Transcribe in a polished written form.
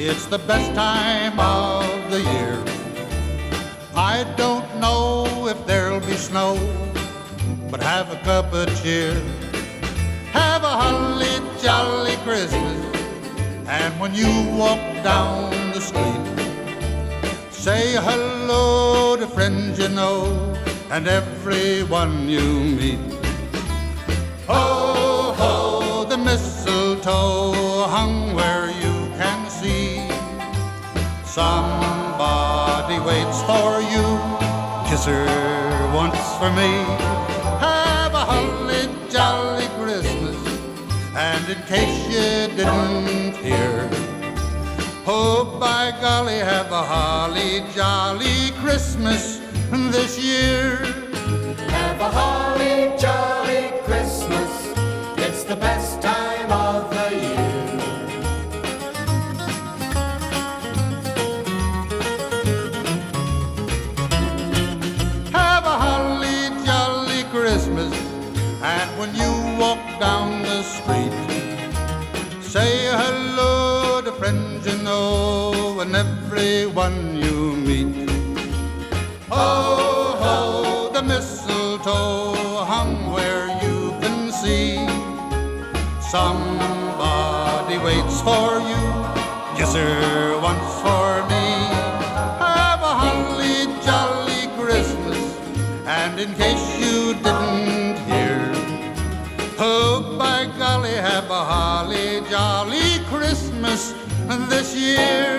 It's the best time of the year. I don't know if there'll be snow, but have a cup of cheer. Have a holly jolly Christmas, and when you walk down the street, say hello to friends you know and everyone you meet. Ho, ho, the mistletoe hung where you can see. Somebody waits for you, kiss her once for me. Have a holly jolly Christmas, and in case you didn't hear, oh, by golly, have a holly jolly Christmas this year. Have a holly jolly Christmas, it's the best time of the year. Have a holly jolly Christmas, and when you walk down the street, say hello to friends you know and everyone you meet. Ho, ho, the mistletoe hung where you can see. Somebody waits for you, kiss her once for me. Have a holly jolly Christmas, and in case you didn't hear, oh, by golly, have a holly jolly Christmas this year.